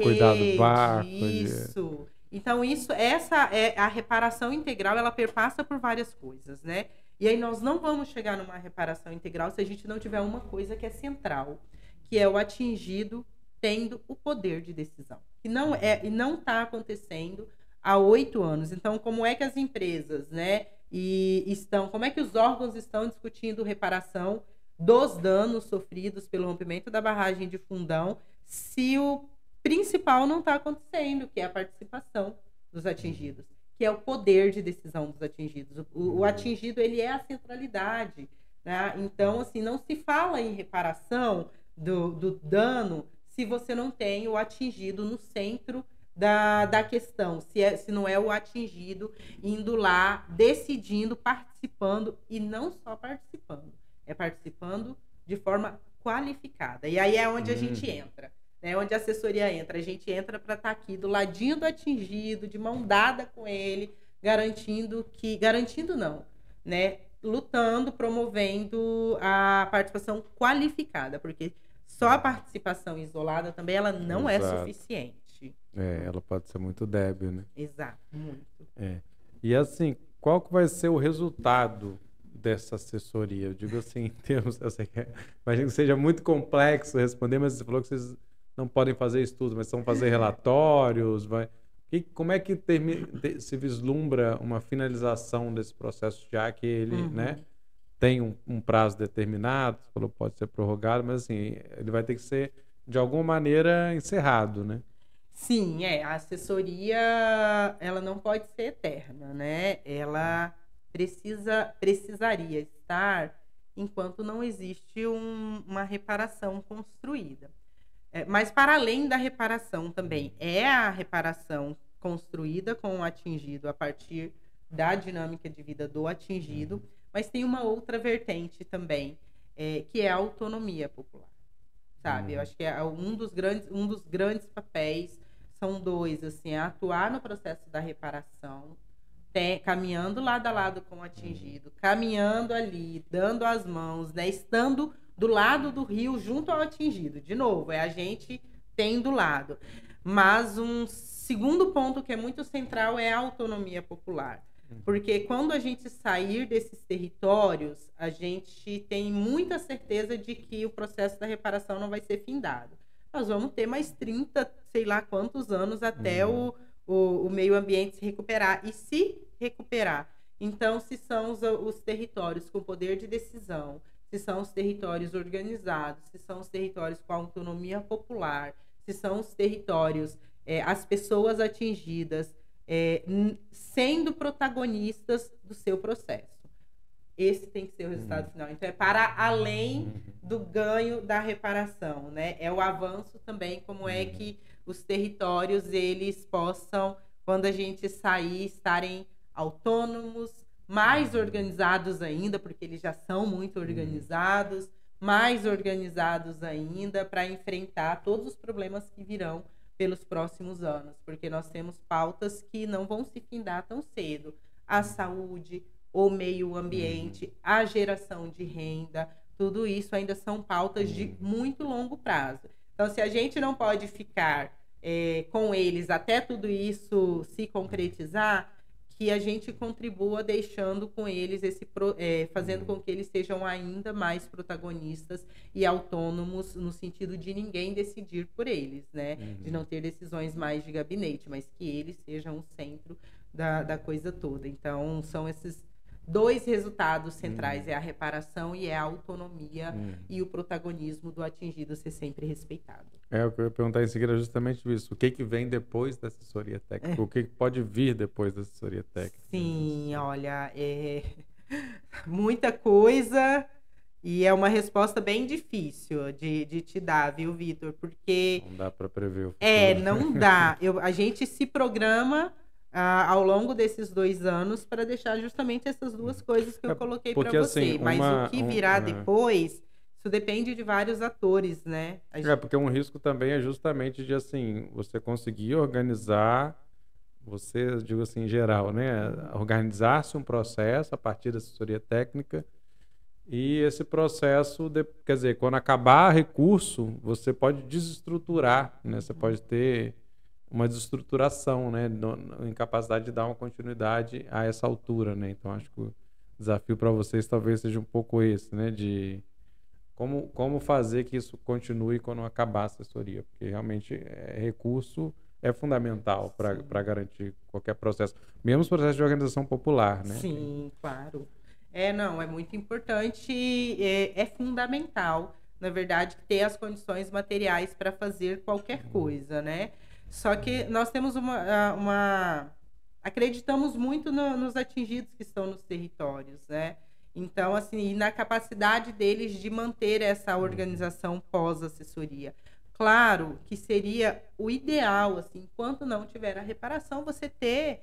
cuidar do barco. Isso. Então, essa é a reparação integral, ela perpassa por várias coisas, né? E aí nós não vamos chegar numa reparação integral se a gente não tiver uma coisa que é central, que é o atingido tendo o poder de decisão. E não está acontecendo há 8 anos. Então, como é que as empresas, né, como é que os órgãos estão discutindo reparação dos danos sofridos pelo rompimento da barragem de Fundão, se o principal não está acontecendo, que é a participação dos atingidos, que é o poder de decisão dos atingidos. O atingido, ele é a centralidade, né? Então, assim, não se fala em reparação do dano se você não tem o atingido no centro da questão, se não é o atingido indo lá, decidindo, participando, e não só participando, é participando de forma qualificada. E aí é onde a gente entra, né? Onde a assessoria entra. A gente entra para estar aqui do ladinho do atingido, de mão dada com ele, garantindo não, né? Lutando, promovendo a participação qualificada, porque só a participação isolada também ela não é suficiente. Ela pode ser muito débil, né? Exato, muito. E assim, qual que vai ser o resultado dessa assessoria? Eu digo assim, em termos, imagino que seja muito complexo responder, mas você falou que vocês não podem fazer estudo, mas vão fazer relatórios, como é que se vislumbra uma finalização desse processo, já que ele, né, tem um prazo determinado, você falou pode ser prorrogado, mas assim, ele vai ter que ser, de alguma maneira, encerrado, né? Sim, a assessoria, ela não pode ser eterna, né? Ela precisaria estar enquanto não existe uma reparação construída. Mas para além da reparação também, é a reparação construída com o atingido a partir da dinâmica de vida do atingido, mas tem uma outra vertente também, que é a autonomia popular, sabe? Eu acho que é um dos grandes papéis, são dois, assim, é atuar no processo da reparação, caminhando lado a lado com o atingido, caminhando ali, dando as mãos, né? Estando do lado do rio junto ao atingido. De novo, a gente tem do lado. Mas um segundo ponto que é muito central é a autonomia popular. Porque quando a gente sair desses territórios, a gente tem muita certeza de que o processo da reparação não vai ser findado. Nós vamos ter mais 30, sei lá quantos anos até o meio ambiente se recuperar. E se recuperar, então, se são os territórios com poder de decisão, se são os territórios organizados, se são os territórios com autonomia popular, se são os territórios, as pessoas atingidas, sendo protagonistas do seu processo. Esse tem que ser o resultado final. Então, é para além do ganho da reparação, né? É o avanço também, como é que os territórios, eles possam, quando a gente sair, estarem autônomos, mais organizados ainda, porque eles já são muito organizados, mais organizados ainda para enfrentar todos os problemas que virão pelos próximos anos, porque nós temos pautas que não vão se findar tão cedo. A saúde, o meio ambiente, a geração de renda, tudo isso ainda são pautas de muito longo prazo. Então, se a gente não pode ficar com eles até tudo isso se concretizar, que a gente contribua deixando com eles fazendo com que eles sejam ainda mais protagonistas e autônomos, no sentido de ninguém decidir por eles, né? De não ter decisões mais de gabinete, mas que eles sejam o centro da coisa toda. Então, são esses dois resultados centrais, é a reparação e é a autonomia e o protagonismo do atingido ser sempre respeitado. O que eu ia perguntar em seguida é justamente isso. O que vem depois da assessoria técnica? O que pode vir depois da assessoria técnica? Sim, olha, muita coisa e é uma resposta bem difícil de te dar, viu, Vitor? Porque... Não dá para prever o futuro. Não dá. A gente se programa ao longo desses 2 anos para deixar justamente essas duas coisas que eu coloquei para você. Assim, mas o que virá depois, isso depende de vários atores, né? Porque um risco também é justamente de, assim, você conseguir organizar, eu digo assim, em geral, né? Organizar-se um processo a partir da assessoria técnica e esse processo, quer dizer, quando acabar recurso, você pode desestruturar, né? Você pode ter uma desestruturação, né, incapacidade de dar uma continuidade a essa altura, né? Então acho que o desafio para vocês talvez seja um pouco esse, né, de como fazer que isso continue quando acabar a assessoria, porque realmente recurso é fundamental para garantir qualquer processo, mesmo os processos de organização popular, né? Sim, claro. É muito importante, é fundamental, na verdade, ter as condições materiais para fazer qualquer coisa, né? Só que nós temos acreditamos muito nos atingidos que estão nos territórios, né? Então, assim, e na capacidade deles de manter essa organização pós-assessoria. Claro que seria o ideal, assim, enquanto não tiver a reparação, você ter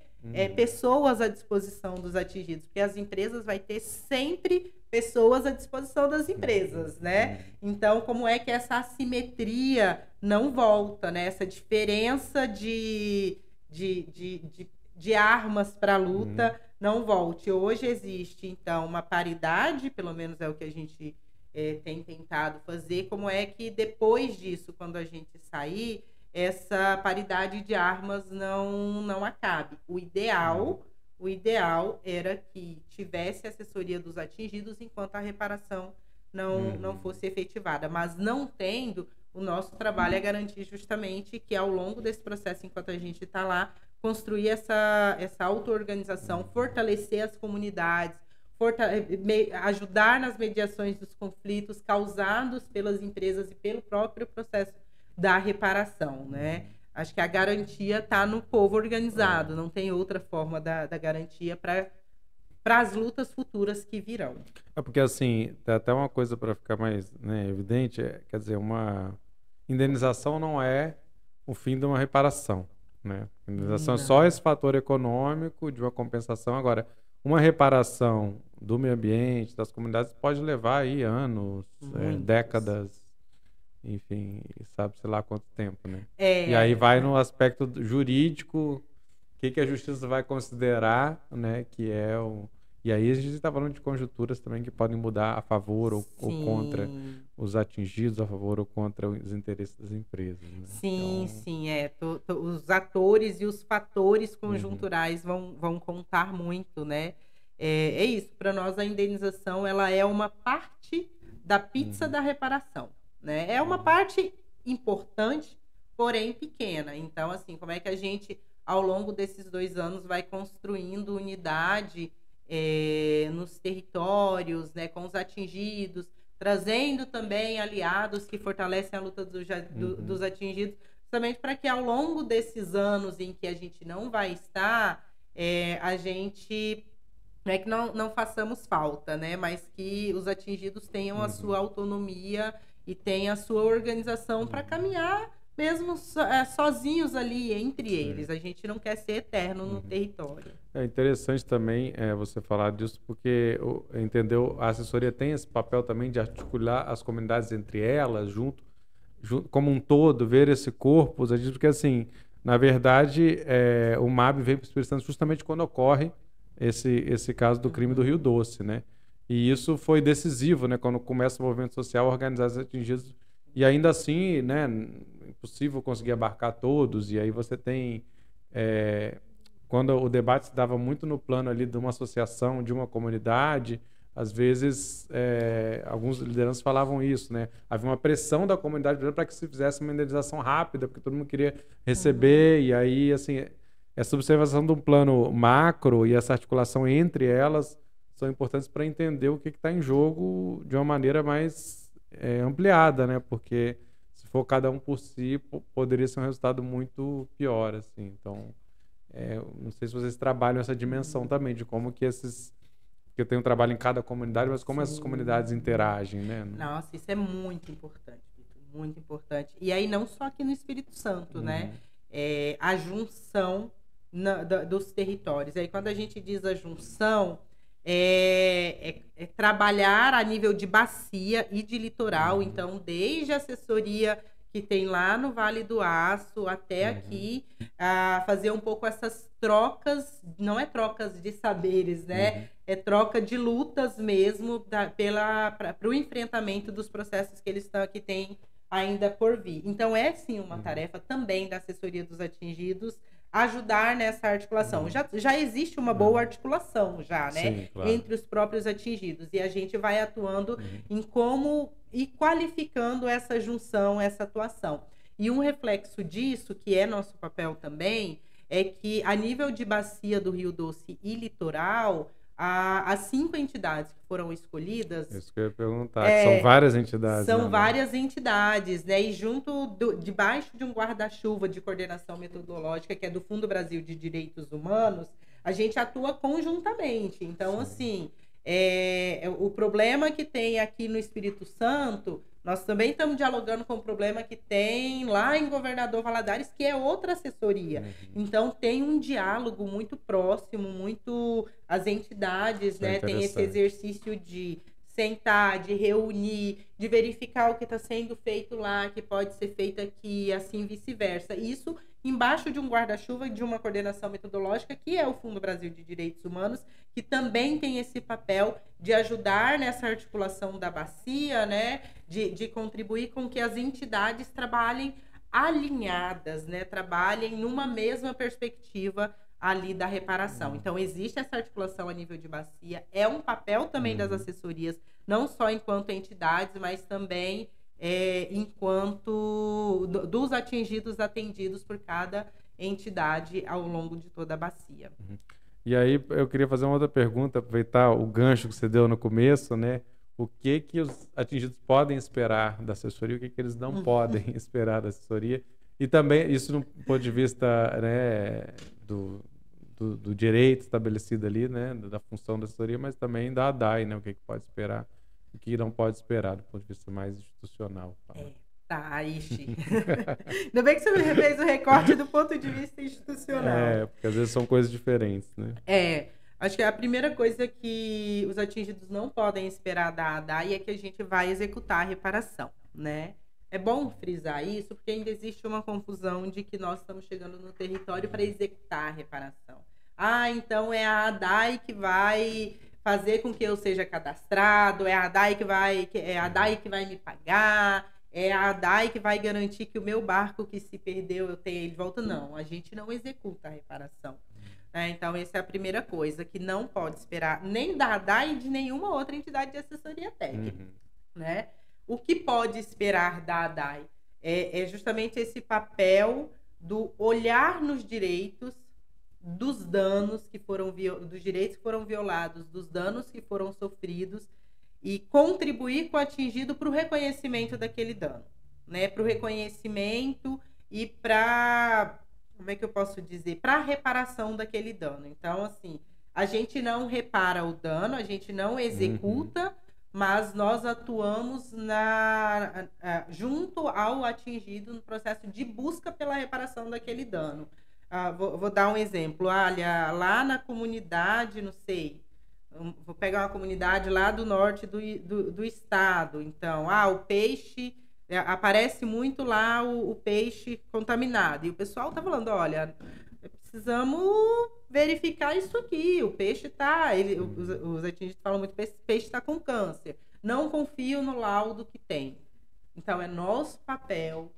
pessoas à disposição dos atingidos, porque as empresas vai ter sempre pessoas à disposição das empresas, né? Então, como é que essa assimetria não volta, né? Essa diferença de armas para a luta não volte. Hoje existe, então, uma paridade, pelo menos é o que a gente tem tentado fazer. Como é que depois disso, quando a gente sair, essa paridade de armas não acabe? O ideal era que tivesse assessoria dos atingidos enquanto a reparação não fosse efetivada. Mas não tendo, o nosso trabalho é garantir justamente que ao longo desse processo, enquanto a gente está lá, construir essa auto-organização, fortalecer as comunidades, ajudar nas mediações dos conflitos causados pelas empresas e pelo próprio processo da reparação, né? Acho que a garantia está no povo organizado, não tem outra forma da garantia para as lutas futuras que virão. Porque, assim, tem até uma coisa para ficar mais, né, evidente, quer dizer, uma indenização não é o fim de uma reparação, né? A indenização é só esse fator econômico de uma compensação. Agora, uma reparação do meio ambiente, das comunidades, pode levar aí anos, décadas, enfim, sabe-se lá quanto tempo, né? E aí vai no aspecto jurídico, o que a justiça vai considerar, né, que é o... E aí a gente está falando de conjunturas também que podem mudar a favor ou contra os atingidos, a favor ou contra os interesses das empresas, né? Sim, então... sim, os atores e os fatores conjunturais vão contar muito, né? É isso, para nós a indenização ela é uma parte da pizza da reparação, né? É uma parte importante, porém pequena. Então, assim, como é que a gente, ao longo desses 2 anos, vai construindo unidade nos territórios, né, com os atingidos, trazendo também aliados que fortalecem a luta dos atingidos, justamente para que ao longo desses anos em que a gente não vai estar, a gente... Não é que não façamos falta, né? Mas que os atingidos tenham a sua autonomia e tenham a sua organização para caminhar mesmo sozinhos ali entre eles. A gente não quer ser eterno no território. É interessante também você falar disso, porque entendeu, a assessoria tem esse papel também de articular as comunidades entre elas, junto como um todo, ver esse corpo, porque assim, na verdade, o MAB vem para o Espírito Santo justamente quando ocorre esse caso do crime do Rio Doce, né? E isso foi decisivo, né? Quando começa o movimento social a organizar os atingidos. E ainda assim, né? Impossível conseguir abarcar todos. E aí você tem... quando o debate se dava muito no plano ali de uma associação, de uma comunidade, às vezes alguns lideranças falavam isso, né? Havia uma pressão da comunidade para que se fizesse uma indenização rápida, porque todo mundo queria receber. E aí, assim... Essa observação de um plano macro e essa articulação entre elas são importantes para entender o que está em jogo de uma maneira mais ampliada, né? Porque se for cada um por si, poderia ser um resultado muito pior, assim. Então, não sei se vocês trabalham essa dimensão também de como que que eu tenho um trabalho em cada comunidade, mas como essas comunidades interagem, né? Nossa, isso é muito importante, muito importante. E aí não só aqui no Espírito Santo, né? A junção dos territórios. Aí quando a gente diz a junção, trabalhar a nível de bacia e de litoral, então desde a assessoria que tem lá no Vale do Aço até aqui, a fazer um pouco essas trocas, não é trocas de saberes, né? É troca de lutas mesmo para o enfrentamento dos processos que tem ainda por vir. Então é sim uma tarefa também da assessoria dos atingidos ajudar nessa articulação. Já existe uma boa articulação já, né? Sim, claro. Entre os próprios atingidos. E a gente vai atuando em como e qualificando essa junção, essa atuação. E um reflexo disso, que é nosso papel também, é que a nível de bacia do Rio Doce e litoral, as 5 entidades que foram escolhidas... Isso que eu ia perguntar, que são várias entidades. São várias entidades, né? E debaixo de um guarda-chuva de coordenação metodológica, que é do Fundo Brasil de Direitos Humanos, a gente atua conjuntamente. Então, assim, o problema que tem aqui no Espírito Santo Nós também estamos dialogando com o problema que tem lá em Governador Valadares, que é outra assessoria. Então, tem um diálogo muito próximo, muito... As entidades, né, tem esse exercício de sentar, de reunir, de verificar o que está sendo feito lá, que pode ser feito aqui, e assim vice-versa. Isso embaixo de um guarda-chuva, de uma coordenação metodológica, que é o Fundo Brasil de Direitos Humanos, que também tem esse papel de ajudar nessa articulação da bacia, né? De contribuir com que as entidades trabalhem alinhadas, né? Trabalhem numa mesma perspectiva ali da reparação. Então, existe essa articulação a nível de bacia, é um papel também das assessorias, não só enquanto entidades, mas também enquanto dos atendidos por cada entidade ao longo de toda a bacia. E aí eu queria fazer uma outra pergunta, aproveitar o gancho que você deu no começo, né? O que os atingidos podem esperar da assessoria, o que eles não podem esperar da assessoria, e também isso do ponto de vista, né, do direito estabelecido ali, né, da função da assessoria, mas também da ADAI, né, o que pode esperar, o que não pode esperar do ponto de vista mais institucional. Tá, ixi. Ainda bem que você me fez o recorte do ponto de vista institucional. Porque às vezes são coisas diferentes, né? Acho que a primeira coisa que os atingidos não podem esperar da ADAI é que a gente vai executar a reparação, né? É bom frisar isso, porque ainda existe uma confusão de que nós estamos chegando no território para executar a reparação. Então é a ADAI que vai fazer com que eu seja cadastrado, é a ADAI que vai me pagar, é a ADAI que vai garantir que o meu barco que se perdeu eu tenha ele de volta. Não, a gente não executa a reparação. Então, essa é a primeira coisa que não pode esperar nem da ADAI e de nenhuma outra entidade de assessoria técnica. Né? O que pode esperar da ADAI é justamente esse papel do olhar nos direitos, dos danos que foram dos direitos que foram violados, dos danos que foram sofridos e contribuir com o atingido para o reconhecimento daquele dano, né? Para o reconhecimento e para, como é que eu posso dizer, para a reparação daquele dano. Então, assim, a gente não repara o dano, a gente não executa, mas nós atuamos junto ao atingido no processo de busca pela reparação daquele dano. Vou dar um exemplo. Olha, lá na comunidade, não sei, vou pegar uma comunidade lá do norte do estado. Então, o peixe, aparece muito lá o peixe contaminado. E o pessoal tá falando, olha, precisamos verificar isso aqui. O peixe tá... Os atingidos falam muito, esse peixe está com câncer. Não confio no laudo que tem. Então, é nosso papel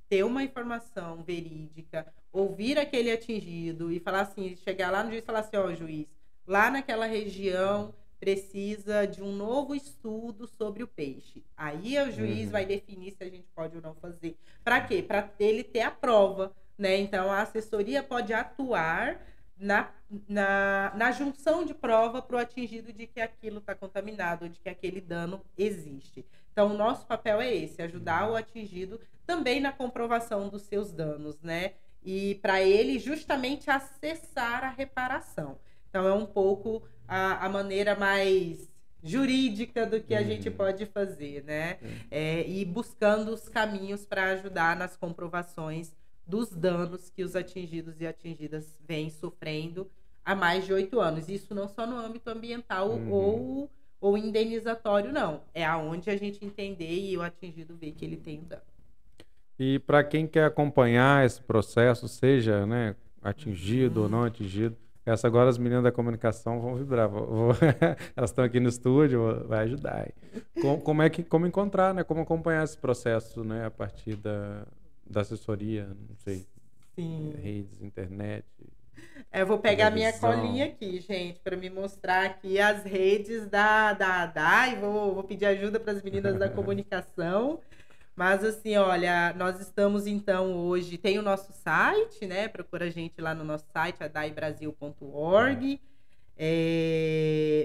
ter uma informação verídica, ouvir aquele atingido e falar assim, chegar lá no juiz e falar assim, juiz, lá naquela região precisa de um novo estudo sobre o peixe. Aí o juiz vai definir se a gente pode ou não fazer. Para quê? Para ele ter a prova, né? Então, a assessoria pode atuar na junção de prova para o atingido de que aquilo está contaminado, de que aquele dano existe. Então, o nosso papel é esse, ajudar o atingido também na comprovação dos seus danos, né? E para ele justamente acessar a reparação. Então, é um pouco a maneira mais jurídica do que a gente pode fazer, né? E buscando os caminhos para ajudar nas comprovações dos danos que os atingidos e atingidas vêm sofrendo há mais de 8 anos. Isso não só no âmbito ambiental ou indenizatório, não. É aonde a gente entender e o atingido ver que ele tem o dano. E para quem quer acompanhar esse processo, seja, né, atingido ou não atingido, agora as meninas da comunicação vão vibrar. Elas estão aqui no estúdio, vai ajudar. Como encontrar, né? Como acompanhar esse processo, né? A partir da assessoria, não sei, redes, internet. Eu vou pegar minha colinha aqui, gente, para me mostrar aqui as redes da ADAI. Vou pedir ajuda para as meninas da comunicação. Mas, assim, olha, nós estamos, então, hoje... Tem o nosso site, né? Procura a gente lá no nosso site, adaibrasil.org.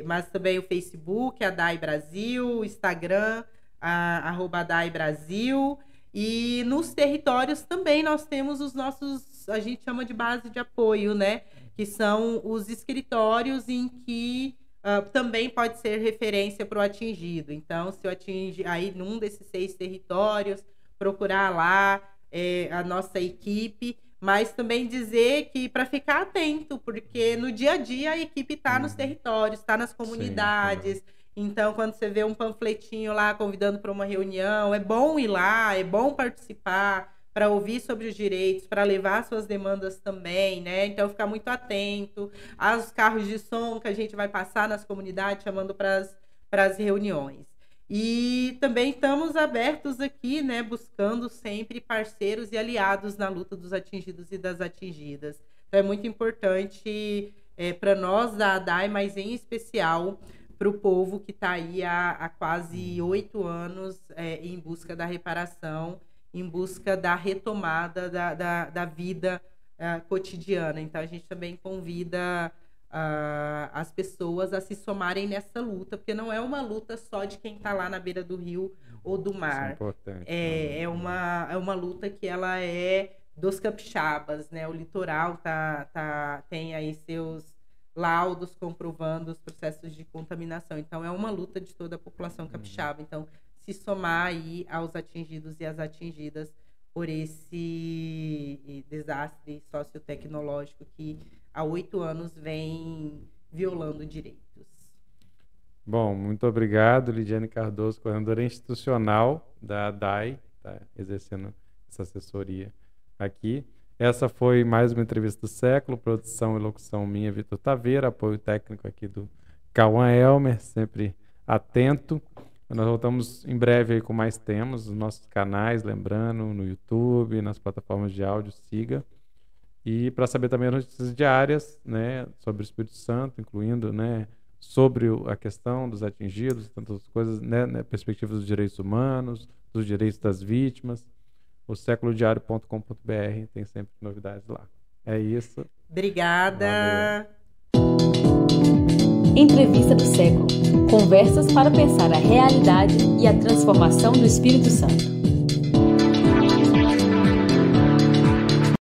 Mas também o Facebook, ADAI Brasil, o Instagram, @ADAI Brasil. E nos territórios também nós temos os nossos... A gente chama de base de apoio, né? Que são os escritórios em que também pode ser referência para o atingido. Então, se eu atingir aí num desses 6 territórios, procurar lá a nossa equipe, mas também dizer que para ficar atento, porque no dia a dia a equipe está nos territórios, está nas comunidades. Sim. Então, quando você vê um panfletinho lá convidando para uma reunião, é bom ir lá, é bom participar, para ouvir sobre os direitos, para levar suas demandas também, né? Então, ficar muito atento aos carros de som que a gente vai passar nas comunidades, chamando para as reuniões. E também estamos abertos aqui, né? Buscando sempre parceiros e aliados na luta dos atingidos e das atingidas. Então, é muito importante para nós da ADAI, mas em especial para o povo que está aí há quase 8 anos em busca da reparação, em busca da retomada da vida cotidiana. Então, a gente também convida as pessoas a se somarem nessa luta, porque não é uma luta só de quem está lá na beira do rio ou do mar. Isso é importante. É uma luta que ela é dos capixabas, né? O litoral tem aí seus laudos comprovando os processos de contaminação. Então, é uma luta de toda a população capixaba. Então, se somar aí aos atingidos e às atingidas por esse desastre sociotecnológico que há 8 anos vem violando direitos. Bom, muito obrigado, Lidiane Cardoso, coordenadora institucional da ADAI, tá exercendo essa assessoria aqui. Essa foi mais uma entrevista do século, produção e locução minha, Vitor Taveira, apoio técnico aqui do Cauã Elmer, sempre atento. Nós voltamos em breve aí com mais temas, nos nossos canais, lembrando, no YouTube, nas plataformas de áudio, siga. E para saber também as notícias diárias, né, sobre o Espírito Santo, incluindo, né, sobre a questão dos atingidos, tantas coisas, né, perspectivas dos direitos humanos, dos direitos das vítimas, o seculodiario.com.br tem sempre novidades lá. É isso. Obrigada. Valeu. Entrevista do século. Conversas para pensar a realidade e a transformação do Espírito Santo.